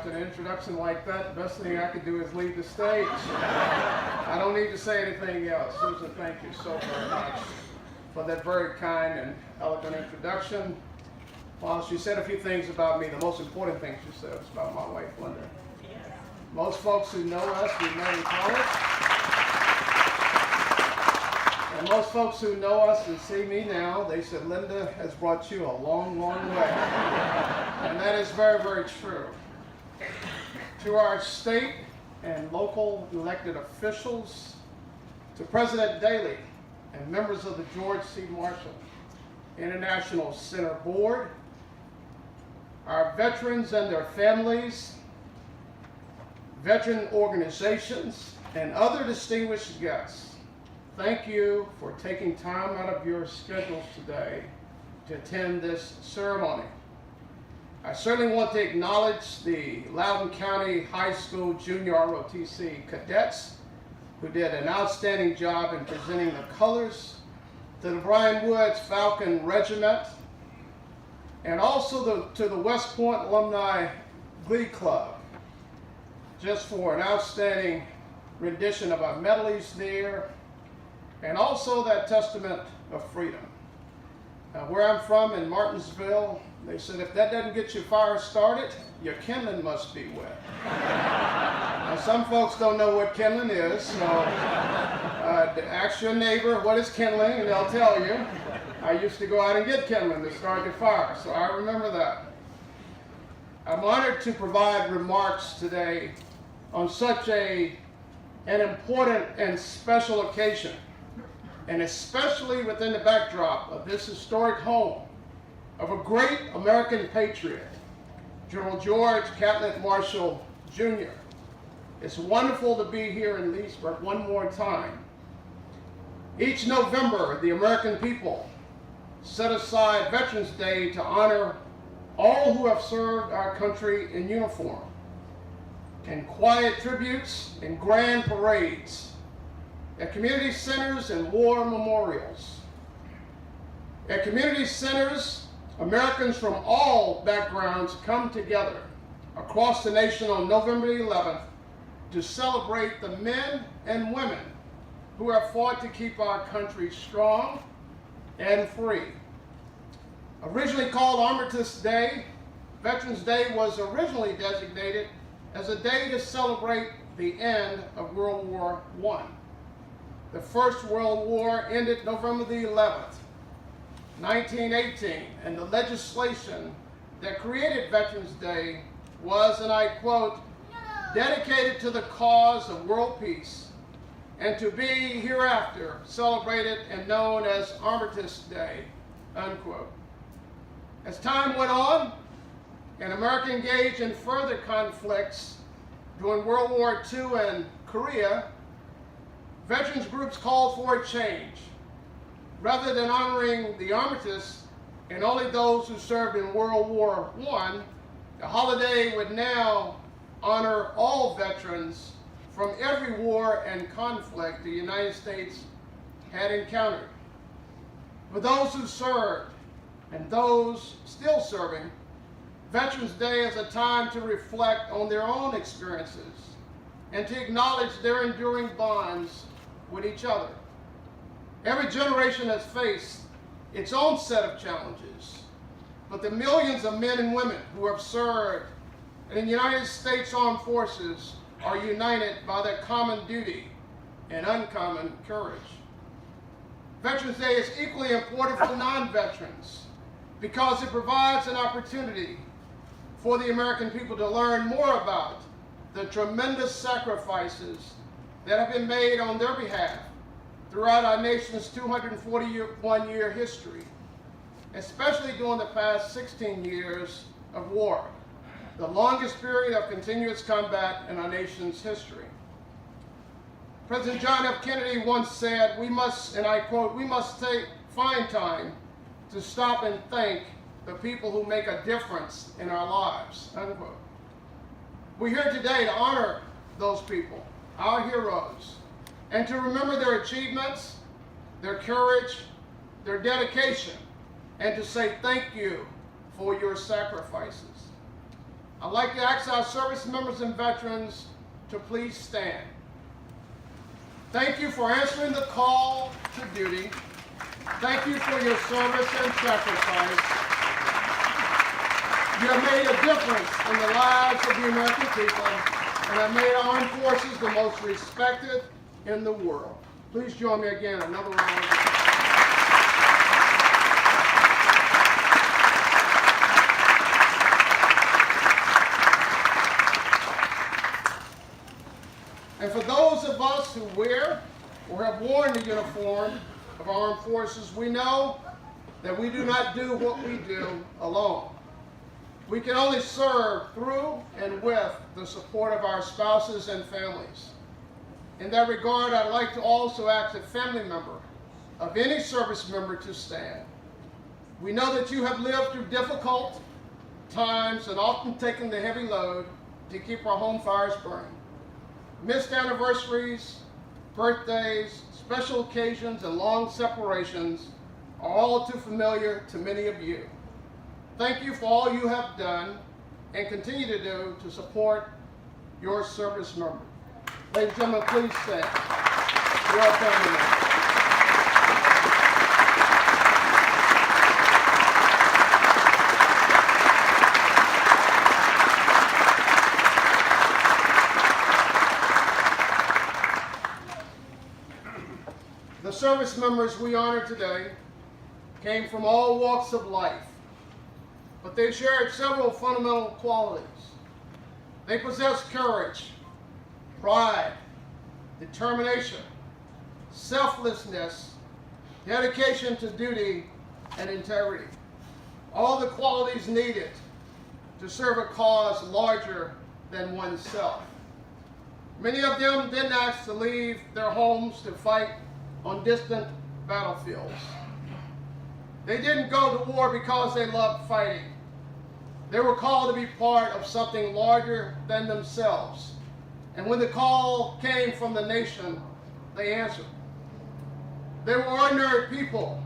after an introduction like that, the best thing I could do is leave the stage. I don't need to say anything else. Susan, thank you so very much for that very kind and eloquent introduction. While she said a few things about me, the most important thing she said was about my wife, Linda. Most folks who know us, we met in college. And most folks who know us and see me now, they said, Linda has brought you a long, long way. And that is very, very true. To our state and local elected officials, to President Daley and members of the George C. Marshall International Center Board, our veterans and their families, veteran organizations, and other distinguished guests, thank you for taking time out of your schedules today to attend this ceremony. I certainly want to acknowledge the Loudoun County High School Junior ROTC cadets who did an outstanding job in presenting the colors, to the Bryan Woods Falcon Regiment, and also to the West Point Alumni Glee Club, just for an outstanding rendition of our medleys there, and also that testament of freedom. Where I'm from in Martinsville, they said if that doesn't get your fire started, your kindling must be wet. Now some folks don't know what kindling is, so ask your neighbor what is kindling and they'll tell you. I used to go out and get kindling to start the fire, so I remember that. I'm honored to provide remarks today on such an important and special occasion, and especially within the backdrop of this historic home of a great American patriot, General George Catlett Marshall, Jr. It's wonderful to be here in Leesburg one more time. Each November, the American people set aside Veterans Day to honor all who have served our country in uniform, and quiet tributes and grand parades at community centers and war memorials. At community centers, Americans from all backgrounds come together across the nation on November 11th to celebrate the men and women who have fought to keep our country strong and free. Originally called Armistice Day, Veterans Day was originally designated as a day to celebrate the end of World War I. The First World War ended November the 11th, 1918, and the legislation that created Veterans Day was, and I quote, dedicated to the cause of world peace and to be hereafter celebrated and known as Armistice Day, unquote. As time went on and America engaged in further conflicts during World War II and Korea, veterans groups called for a change. Rather than honoring the armistice and only those who served in World War I, the holiday would now honor all veterans from every war and conflict the United States had encountered. For those who served and those still serving, Veterans Day is a time to reflect on their own experiences and to acknowledge their enduring bonds with each other. Every generation has faced its own set of challenges, but the millions of men and women who have served in the United States Armed Forces are united by their common duty and uncommon courage. Veterans Day is equally important for non-veterans because it provides an opportunity for the American people to learn more about the tremendous sacrifices that have been made on their behalf throughout our nation's 241-year history, especially during the past 16 years of war, the longest period of continuous combat in our nation's history. President John F. Kennedy once said, we must, and I quote, we must find time to stop and thank the people who make a difference in our lives, unquote. We're here today to honor those people, our heroes, and to remember their achievements, their courage, their dedication, and to say thank you for your sacrifices. I'd like to ask our service members and veterans to please stand. Thank you for answering the call to duty. Thank you for your service and sacrifice. You have made a difference in the lives of the American people and have made our armed forces the most respected in the world. Please join me again. Another round of applause. And for those of us who wear or have worn the uniform of our armed forces, we know that we do not do what we do alone. We can only serve through and with the support of our spouses and families. In that regard, I'd like to also ask a family member of any service member to stand. We know that you have lived through difficult times and often taken the heavy load to keep our home fires burning. Missed anniversaries, birthdays, special occasions, and long separations are all too familiar to many of you. Thank you for all you have done and continue to do to support your service member. Ladies and gentlemen, please stand. To our family members. The service members we honor today came from all walks of life, but they shared several fundamental qualities. They possessed courage, pride, determination, selflessness, dedication to duty, and integrity. All the qualities needed to serve a cause larger than oneself. Many of them didn't ask to leave their homes to fight on distant battlefields. They didn't go to war because they loved fighting. They were called to be part of something larger than themselves. And when the call came from the nation, they answered. They were ordinary people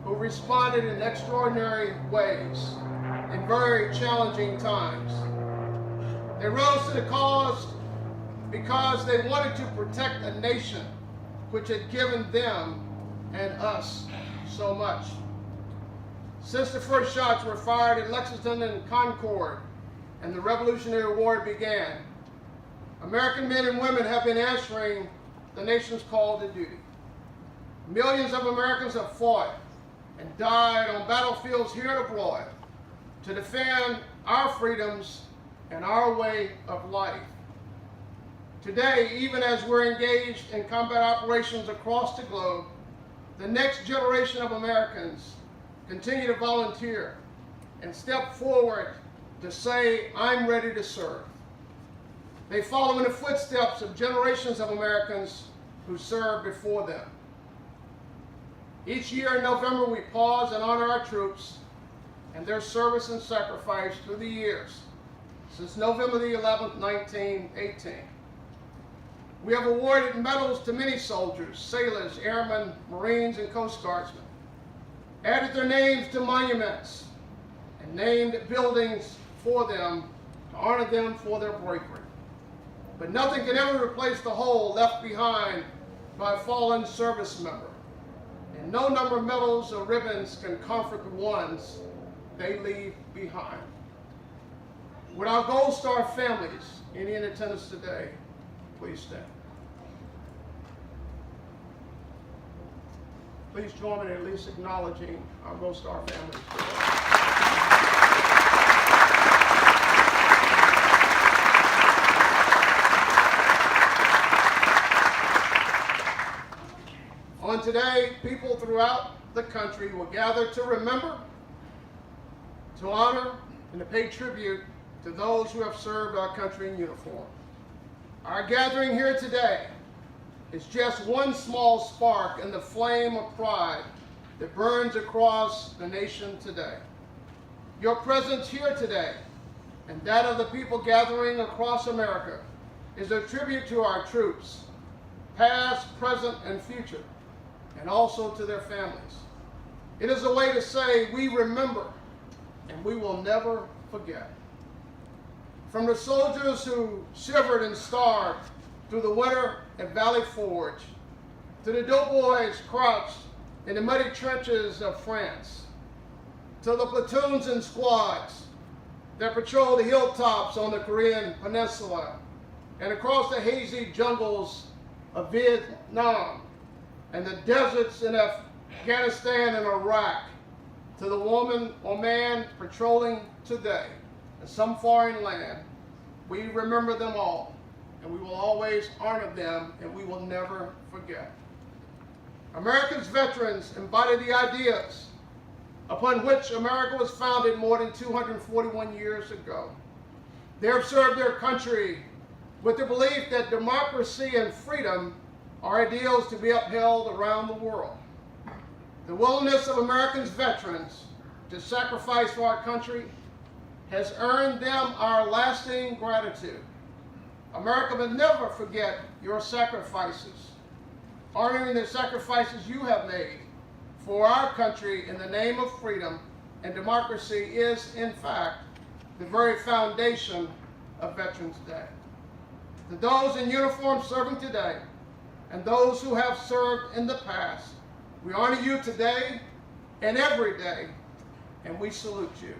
who responded in extraordinary ways in very challenging times. They rose to the cause because they wanted to protect a nation which had given them and us so much. Since the first shots were fired at Lexington and Concord and the Revolutionary War began, American men and women have been answering the nation's call to duty. Millions of Americans have fought and died on battlefields here and abroad to defend our freedoms and our way of life. Today, even as we're engaged in combat operations across the globe, the next generation of Americans continue to volunteer and step forward to say, I'm ready to serve. They follow in the footsteps of generations of Americans who served before them. Each year in November, we pause and honor our troops and their service and sacrifice through the years since November the 11th, 1918. We have awarded medals to many soldiers, sailors, airmen, Marines, and Coast Guardsmen, added their names to monuments, and named buildings for them to honor them for their bravery. But nothing can ever replace the hole left behind by a fallen service member, and no number of medals or ribbons can comfort the ones they leave behind. With our Gold Star families, any in attendance today, please stand. Please join me in at least acknowledging our Gold Star families. On today, people throughout the country will gather to remember, to honor, and to pay tribute to those who have served our country in uniform. Our gathering here today is just one small spark in the flame of pride that burns across the nation today. Your presence here today and that of the people gathering across America is a tribute to our troops, past, present, and future, and also to their families. It is a way to say we remember and we will never forget. From the soldiers who shivered and starved through the winter at Valley Forge, to the doughboys crouched in the muddy trenches of France, to the platoons and squads that patrol the hilltops on the Korean Peninsula and across the hazy jungles of Vietnam and the deserts in Afghanistan and Iraq, to the woman or man patrolling today in some foreign land, we remember them all, and we will always honor them, and we will never forget. America's veterans embody the ideas upon which America was founded more than 241 years ago. They have served their country with the belief that democracy and freedom are ideals to be upheld around the world. The willingness of Americans' veterans to sacrifice for our country has earned them our lasting gratitude. America will never forget your sacrifices. Honoring the sacrifices you have made for our country in the name of freedom and democracy is, in fact, the very foundation of Veterans Day. To those in uniform serving today and those who have served in the past, we honor you today and every day, and we salute you.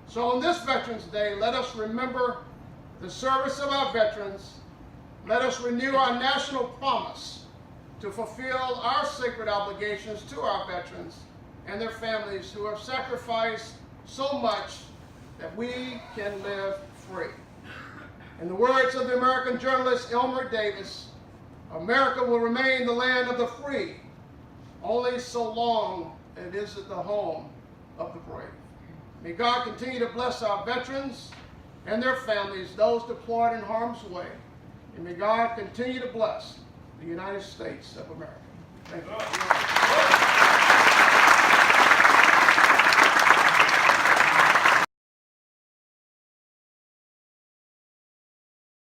So on this Veterans Day, let us remember the service of our veterans. Let us renew our national promise to fulfill our sacred obligations to our veterans and their families who have sacrificed so much that we can live free. In the words of the American journalist Elmer Davis, America will remain the land of the free only so long as it is the home of the brave. May God continue to bless our veterans and their families, those deployed in harm's way. And may God continue to bless the United States of America. Thank you.